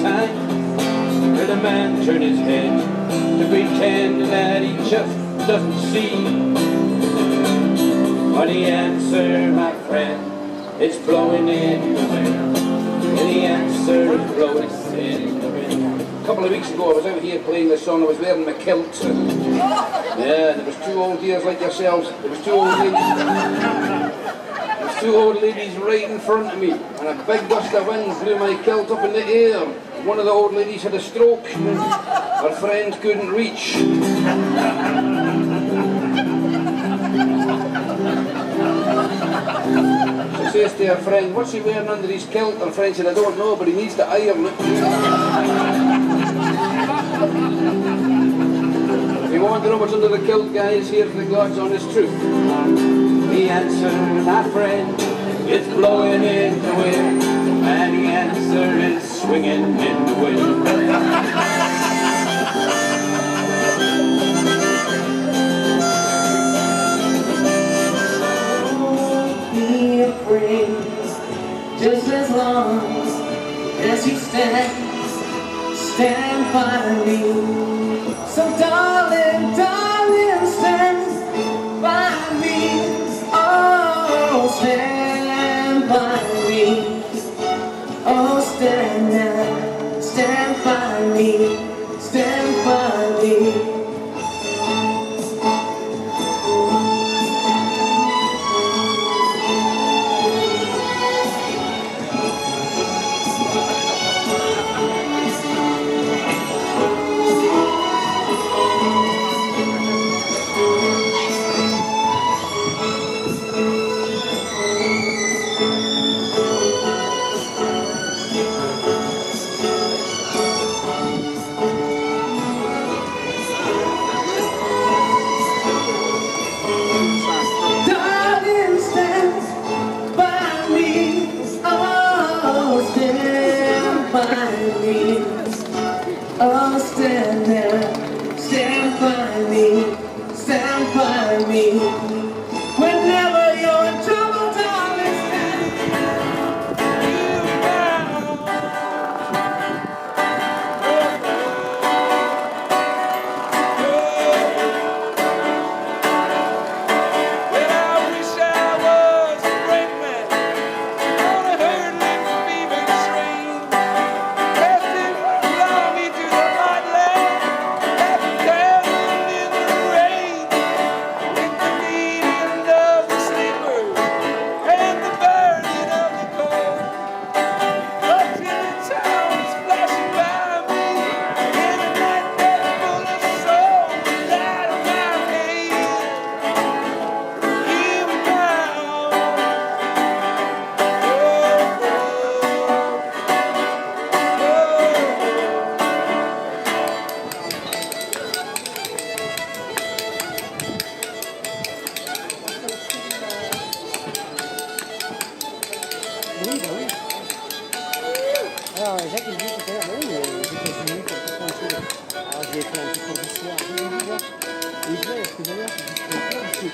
time will a man turn his head to pretend that he just doesn't see? But the answer, my friend, it's blowing in the wind. And the answer is blowing in the wind. A couple of weeks ago I was out here playing the song. I was wearing my kilt. Yeah, there was two old dears like yourselves. There was two old ladies right in front of me, and a big gust of wind blew my kilt up in the air. One of the old ladies had a stroke. Her friend couldn't reach. She says to her friend, "What's he wearing under his kilt?" Her friend said, "I don't know, but he needs to iron it." If you want to know what's under the kilt, guys, here's the God's honest truth. The answer, my friend, is blowing in the wind, and the answer is swinging in the wind. Just as long as you stand by me. So darling, darling, stand by me. Oh, stand by me. Oh, stand now, stand by me, stand by me. Oh, stand there, stand by me, stand by me. Whenever you're in trouble, darling, stand Well, I wish I was a great man on a hurdling fever train. Alors, Jacques, il dit tout à l'heure, oui, j'ai quasi mis quelque chose de suite. Alors, j'ai fait un petit cours d'histoire, et je vois, ce que d'ailleurs, c'est que je peux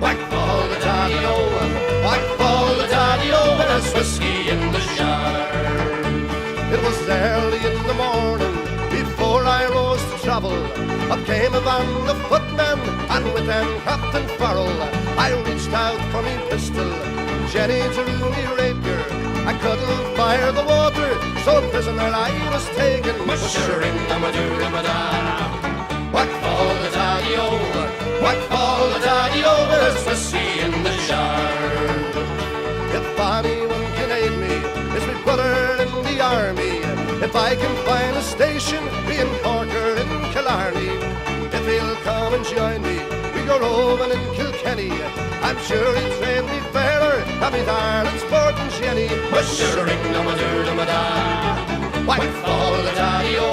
Whack fall the daddy-o, daddy-o, there's whiskey in the jar. It was early in the morning, before I rose to travel. Up came a band of footmen, and with them Captain Farrell. I reached out for me pistol, Jenny drew me rapier. I couldn't fire the water, so prisoner I was taken. Mushering-a-ma-doo-a-ma-da. Whack fall the daddy-o, whack fall the daddy-o, there's whiskey in the jar. If anyone can aid me, it's my brother in the army. If I can find a station, be in Cork or in Killarney. If he'll come and join me, we go roving in Kilkenny. I'm sure he'll train me fairer than me darling sport and Jenny. Mushering-a-ma-doo-a-ma-da. Whack fall the daddy-o,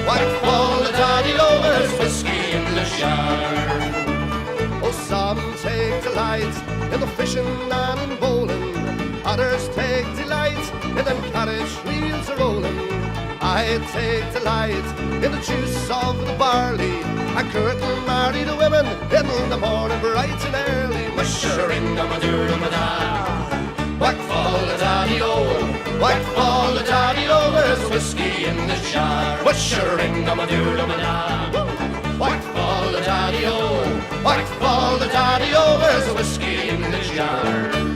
whack fall the daddy-o, there's whiskey in the jar. Oh, some take delight in the fishing and in bowling. Others take delight in them carriage wheels a-rolling. I take delight in the juice of the barley. I curtain marry the women in the morning bright and early. Mushering-a-ma-doo-a-ma-da. Whack fall the daddy-o, whack fall the daddy-o, there's whiskey in the jar. Mushering-a-ma-doo-a-ma-da. Whack fall the daddy-o, whack fall the daddy-o, there's whiskey in the jar.